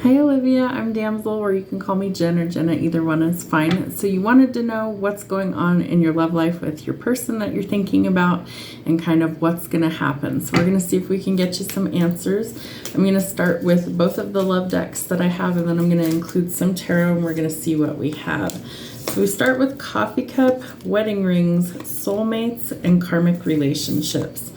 Hi Olivia, I'm Damsel, or you can call me Jen or Jenna, either one is fine. So you wanted to know what's going on in your love life with your person that you're thinking about and kind of what's going to happen. So we're going to see if we can get you some answers. I'm going to start with both of the love decks that I have, and then I'm going to include some tarot, and we're going to see what we have. So we start with coffee cup, wedding rings, soulmates, and karmic relationships.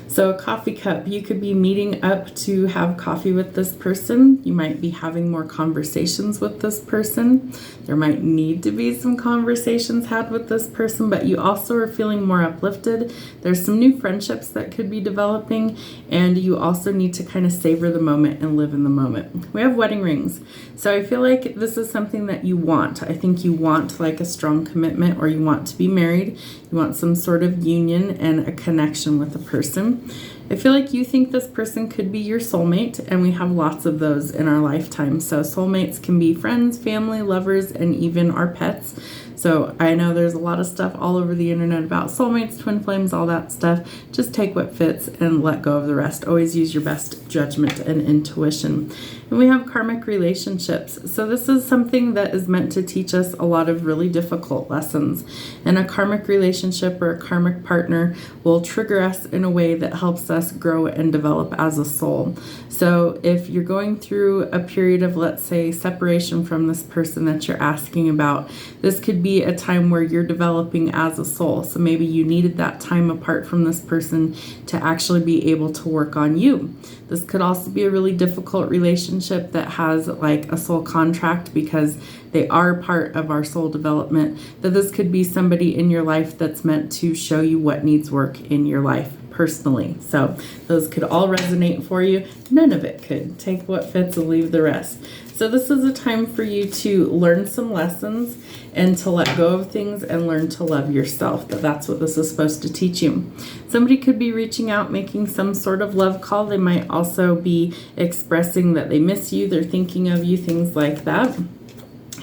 So a coffee cup, you could be meeting up to have coffee with this person. You might be having more conversations with this person. There might need to be some conversations had with this person, but you also are feeling more uplifted. There's some new friendships that could be developing, and you also need to kind of savor the moment and live in the moment. We have wedding rings. So I feel like this is something that you want. I think you want like a strong commitment, or you want to be married. You want some sort of union and a connection with a person. I feel like you think this person could be your soulmate, and we have lots of those in our lifetime. So soulmates can be friends, family, lovers, and even our pets. So I know there's a lot of stuff all over the internet about soulmates, twin flames, all that stuff. Just take what fits and let go of the rest. Always use your best judgment and intuition. And we have karmic relationships. So this is something that is meant to teach us a lot of really difficult lessons. And a karmic relationship or a karmic partner will trigger us in a way that helps us grow and develop as a soul. So if you're going through a period of, let's say, separation from this person that you're asking about, this could be a time where you're developing as a soul. So maybe you needed that time apart from this person to actually be able to work on you. This could also be a really difficult relationship that has like a soul contract, because they are part of our soul development. That this could be somebody in your life that's meant to show you what needs work in your life personally. So those could all resonate for you. None of it could. Take what fits and leave the rest. So this is a time for you to learn some lessons and to let go of things and learn to love yourself. That's what this is supposed to teach you. Somebody could be reaching out, making some sort of love call. They might also be expressing that they miss you, they're thinking of you, things like that.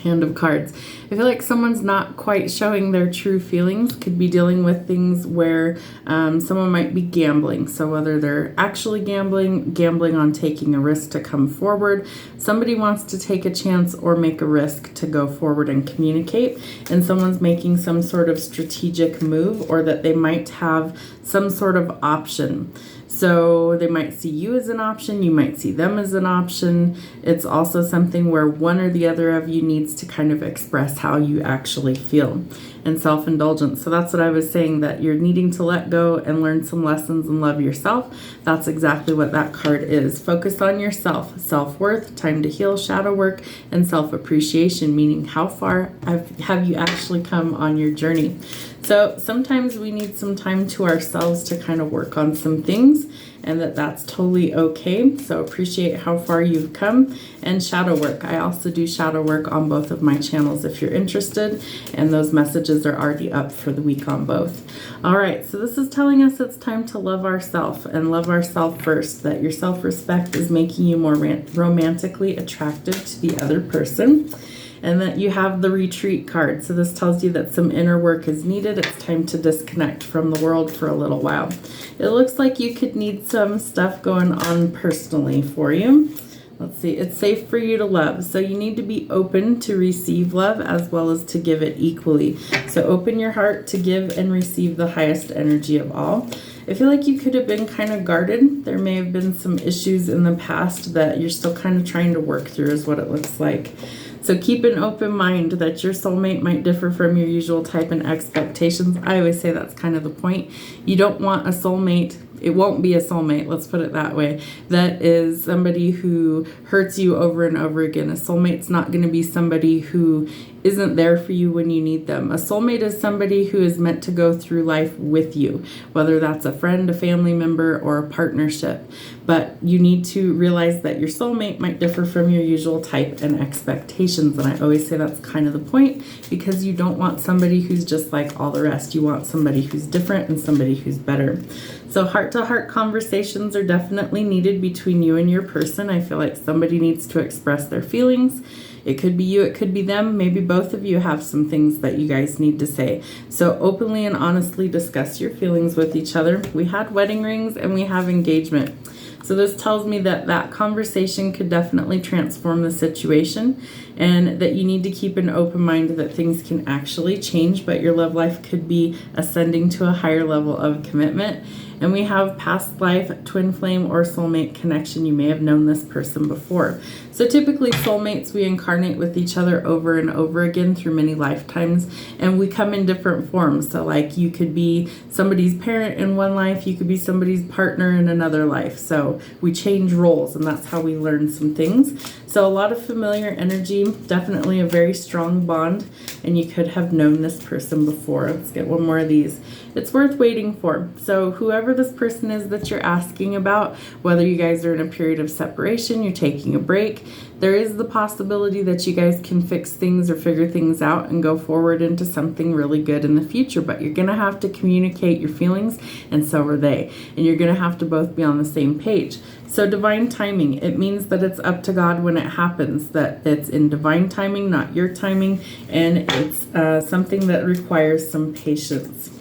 Hand of cards. I feel like someone's not quite showing their true feelings. Could be dealing with things where someone might be gambling. So whether they're actually gambling on taking a risk to come forward, somebody wants to take a chance or make a risk to go forward and communicate, and someone's making some sort of strategic move, or that they might have some sort of option. So they might see you as an option, you might see them as an option. It's also something where one or the other of you needs to kind of express how you actually feel. And self-indulgence. So that's what I was saying, that you're needing to let go and learn some lessons and love yourself. That's exactly what that card is. Focus on yourself, self-worth, time to heal, shadow work, and self-appreciation, meaning how far have you actually come on your journey. So sometimes we need some time to ourselves to kind of work on some things, and that's totally okay. So appreciate how far you've come. And shadow work. I also do shadow work on both of my channels if you're interested, and those messages are already up for the week on both. All right, so this is telling us it's time to love ourselves, and love ourselves first, that your self-respect is making you more romantically attractive to the other person. And that you have the retreat card. So this tells you that some inner work is needed. It's time to disconnect from the world for a little while. It looks like you could need some stuff going on personally for you. Let's see, it's safe for you to love. So you need to be open to receive love as well as to give it equally. So open your heart to give and receive the highest energy of all. I feel like you could have been kind of guarded. There may have been some issues in the past that you're still kind of trying to work through, is what it looks like. So keep an open mind that your soulmate might differ from your usual type and expectations. I always say that's kind of the point. You don't want a soulmate. It won't be a soulmate, let's put it that way, that is somebody who hurts you over and over again. A soulmate's not going to be somebody who isn't there for you when you need them. A soulmate is somebody who is meant to go through life with you, whether that's a friend, a family member, or a partnership. But you need to realize that your soulmate might differ from your usual type and expectations. And I always say that's kind of the point, because you don't want somebody who's just like all the rest. You want somebody who's different and somebody who's better. So heart-to-heart conversations are definitely needed between you and your person. I feel like somebody needs to express their feelings. It could be you, it could be them. Maybe both of you have some things that you guys need to say. So openly and honestly discuss your feelings with each other. We had wedding rings and we have engagement. So this tells me that that conversation could definitely transform the situation, and that you need to keep an open mind that things can actually change, but your love life could be ascending to a higher level of commitment. And we have past life, twin flame, or soulmate connection. You may have known this person before. So typically soulmates, we incarnate with each other over and over again through many lifetimes, and we come in different forms. So like you could be somebody's parent in one life, you could be somebody's partner in another life. So we change roles, and that's how we learn some things. So a lot of familiar energy, definitely a very strong bond, and you could have known this person before. Let's get one more of these. It's worth waiting for. So whoever this person is that you're asking about, whether you guys are in a period of separation, you're taking a break, there is the possibility that you guys can fix things or figure things out and go forward into something really good in the future. But you're going to have to communicate your feelings, and so are they. And you're going to have to both be on the same page. So divine timing, it means that it's up to God when it happens, that it's in divine timing, not your timing, and it's something that requires some patience.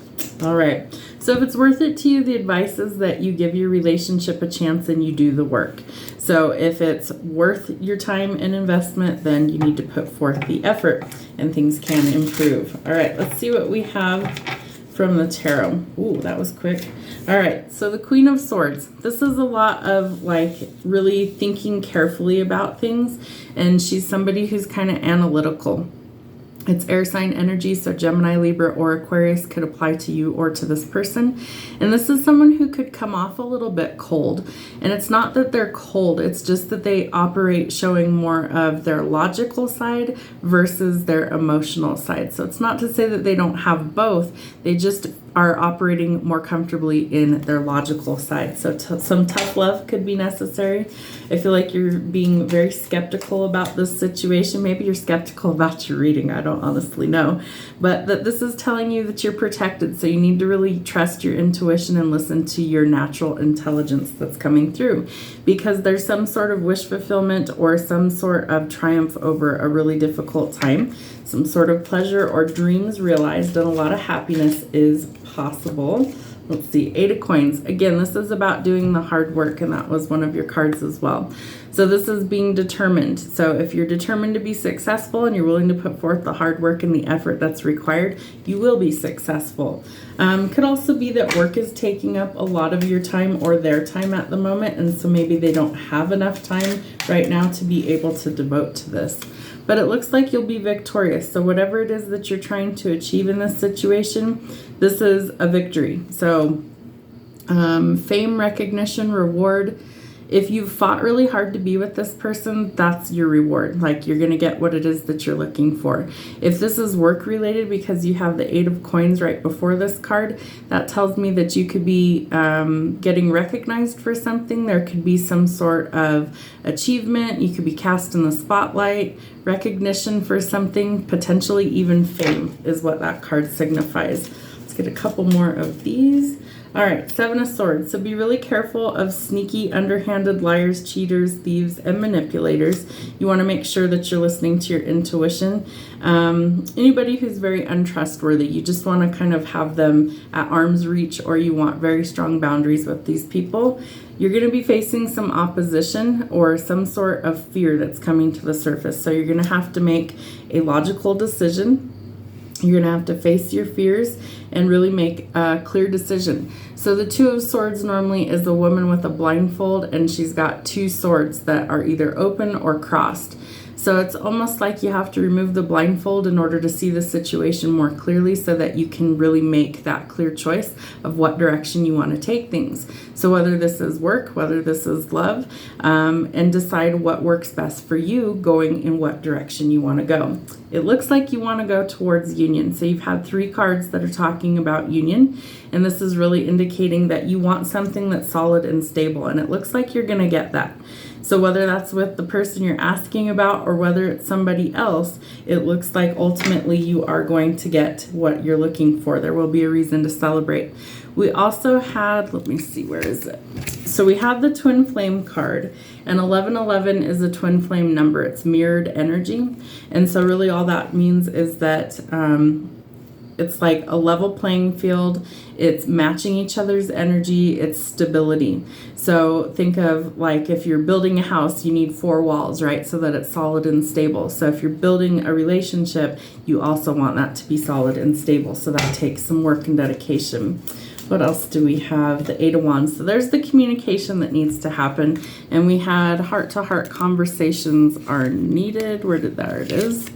All right. So if it's worth it to you, the advice is that you give your relationship a chance and you do the work. So if it's worth your time and investment, then you need to put forth the effort and things can improve. All right, let's see what we have from the tarot. Ooh, that was quick. All right, so the Queen of Swords. This is a lot of like really thinking carefully about things, and she's somebody who's kind of analytical. It's air sign energy, so Gemini, Libra, or Aquarius could apply to you or to this person. And this is someone who could come off a little bit cold. And it's not that they're cold, it's just that they operate showing more of their logical side versus their emotional side. So it's not to say that they don't have both, they just are operating more comfortably in their logical side. So some tough love could be necessary. I feel like you're being very skeptical about this situation. Maybe you're skeptical about your reading. I don't honestly know. But that this is telling you that you're protected. So you need to really trust your intuition and listen to your natural intelligence that's coming through. Because there's some sort of wish fulfillment or some sort of triumph over a really difficult time. Some sort of pleasure or dreams realized, and a lot of happiness is possible. Let's see, 8 of Coins. Again, this is about doing the hard work, and that was one of your cards as well. So this is being determined. So if you're determined to be successful and you're willing to put forth the hard work and the effort that's required, you will be successful. Could also be that work is taking up a lot of your time or their time at the moment, and so maybe they don't have enough time right now to be able to devote to this. But it looks like you'll be victorious. So whatever it is that you're trying to achieve in this situation, this is a victory. So fame, recognition, reward. If you've fought really hard to be with this person, that's your reward. Like you're going to get what it is that you're looking for. If this is work related because you have the 8 of Coins right before this card, that tells me that you could be getting recognized for something. There could be some sort of achievement. You could be cast in the spotlight, recognition for something, potentially even fame is what that card signifies. Let's get a couple more of these. All right, 7 of Swords. So be really careful of sneaky, underhanded liars, cheaters, thieves, and manipulators. You want to make sure that you're listening to your intuition. Anybody who's very untrustworthy, you just want to kind of have them at arm's reach, or you want very strong boundaries with these people. You're going to be facing some opposition or some sort of fear that's coming to the surface. So you're going to have to make a logical decision. You're going to have to face your fears and really make a clear decision. So the 2 of Swords normally is a woman with a blindfold, and she's got 2 swords that are either open or crossed. So it's almost like you have to remove the blindfold in order to see the situation more clearly so that you can really make that clear choice of what direction you want to take things. So whether this is work, whether this is love, and decide what works best for you going in what direction you want to go. It looks like you want to go towards union. So you've had 3 cards that are talking about union, and this is really indicating that you want something that's solid and stable, and it looks like you're going to get that. So whether that's with the person you're asking about or whether it's somebody else, it looks like ultimately you are going to get what you're looking for. There will be a reason to celebrate. We also had, let me see, where is it? So we have the twin flame card, and 1111 is a twin flame number. It's mirrored energy. And so really all that means is that It's like a level playing field. It's matching each other's energy. It's stability. So think of like if you're building a house, you need 4 walls, right? So that it's solid and stable. So if you're building a relationship, you also want that to be solid and stable. So that takes some work and dedication. What else do we have? The 8 of Wands. So there's the communication that needs to happen. And we had heart-to-heart conversations are needed. There it is.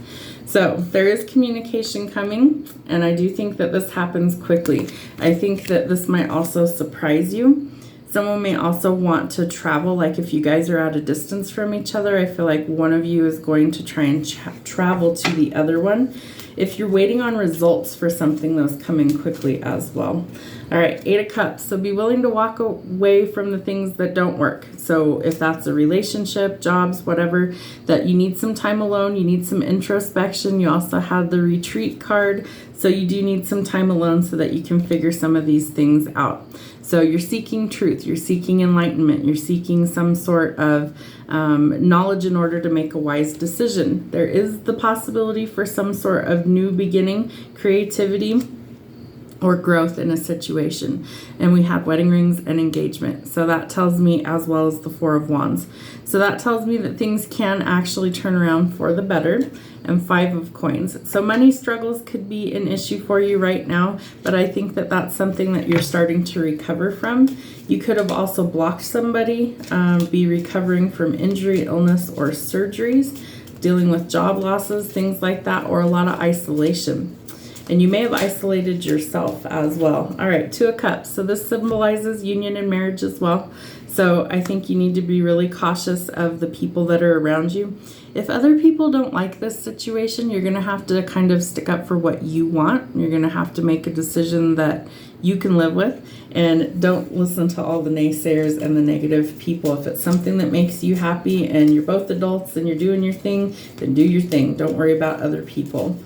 So there is communication coming, and I do think that this happens quickly. I think that this might also surprise you. Someone may also want to travel, like if you guys are at a distance from each other, I feel like one of you is going to try and travel to the other one. If you're waiting on results for something, those coming quickly as well. All right, 8 of Cups. So be willing to walk away from the things that don't work. So if that's a relationship, jobs, whatever, that you need some time alone, you need some introspection. You also had the retreat card. So you do need some time alone so that you can figure some of these things out. So you're seeking truth, you're seeking enlightenment, you're seeking some sort of knowledge in order to make a wise decision. There is the possibility for some sort of new beginning, creativity, or growth in a situation. And we had wedding rings and engagement. So that tells me, as well as the 4 of Wands. So that tells me that things can actually turn around for the better. And 5 of Coins. So money struggles could be an issue for you right now, but I think that that's something that you're starting to recover from. You could have also blocked somebody, be recovering from injury, illness, or surgeries, dealing with job losses, things like that, or a lot of isolation. And you may have isolated yourself as well. All right, 2 of Cups. So this symbolizes union and marriage as well. So I think you need to be really cautious of the people that are around you. If other people don't like this situation, you're going to have to kind of stick up for what you want. You're going to have to make a decision that you can live with, and don't listen to all the naysayers and the negative people. If it's something that makes you happy and you're both adults and you're doing your thing, then do your thing. Don't worry about other people.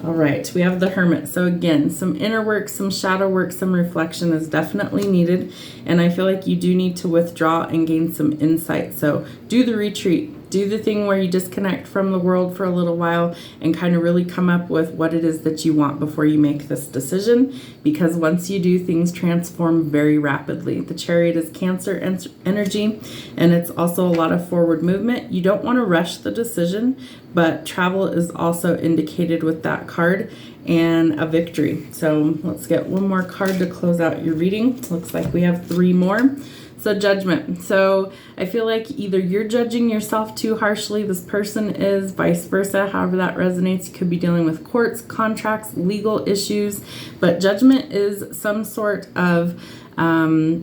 All right, we have the Hermit. So again, some inner work, some shadow work, some reflection is definitely needed. And I feel like you do need to withdraw and gain some insight. So do the retreat. Do the thing where you disconnect from the world for a little while and kind of really come up with what it is that you want before you make this decision. Because once you do, things transform very rapidly. The Chariot is Cancer energy, and it's also a lot of forward movement. You don't want to rush the decision, but travel is also indicated with that card, and a victory. So let's get one more card to close out your reading. Looks like we have 3 more. So Judgment. So I feel like either you're judging yourself too harshly, this person is, vice versa, however that resonates. You could be dealing with courts, contracts, legal issues, but Judgment is some sort of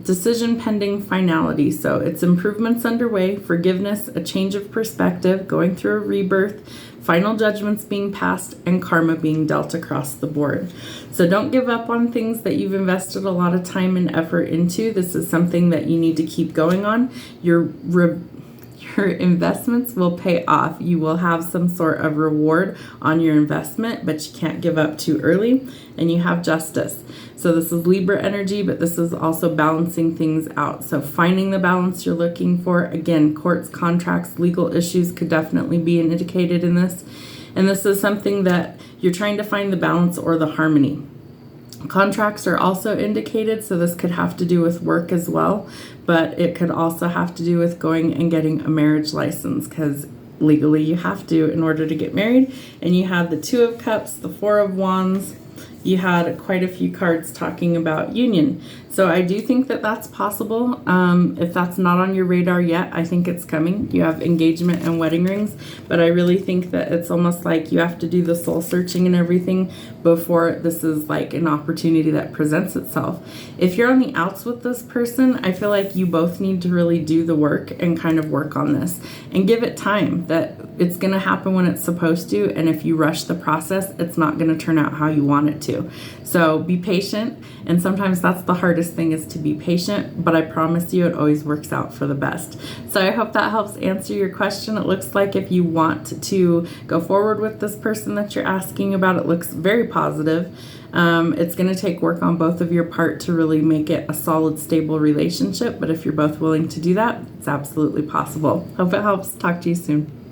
decision pending finality. So it's improvements underway, forgiveness, a change of perspective, going through a rebirth, final judgments being passed, and karma being dealt across the board. So don't give up on things that you've invested a lot of time and effort into. This is something that you need to keep going on. Your investments will pay off. You will have some sort of reward on your investment, but you can't give up too early. And you have Justice. So this is Libra energy, but this is also balancing things out. So finding the balance you're looking for. Again, courts, contracts, legal issues could definitely be indicated in this. And this is something that you're trying to find the balance or the harmony. Contracts are also indicated, so this could have to do with work as well, but it could also have to do with going and getting a marriage license, because legally you have to in order to get married. And you have the 2 of Cups, the 4 of Wands. You had quite a few cards talking about union. So I do think that that's possible. If that's not on your radar yet, I think it's coming. You have engagement and wedding rings, but I really think that it's almost like you have to do the soul searching and everything before this is like an opportunity that presents itself. If you're on the outs with this person, I feel like you both need to really do the work and kind of work on this and give it time. That it's going to happen when it's supposed to, and if you rush the process, it's not going to turn out how you want it to. So be patient, and sometimes that's the hardest thing, is to be patient, but I promise you it always works out for the best. So I hope that helps answer your question. It looks like if you want to go forward with this person that you're asking about, it looks very positive. It's going to take work on both of your part to really make it a solid, stable relationship, but if you're both willing to do that, it's absolutely possible. Hope it helps. Talk to you soon.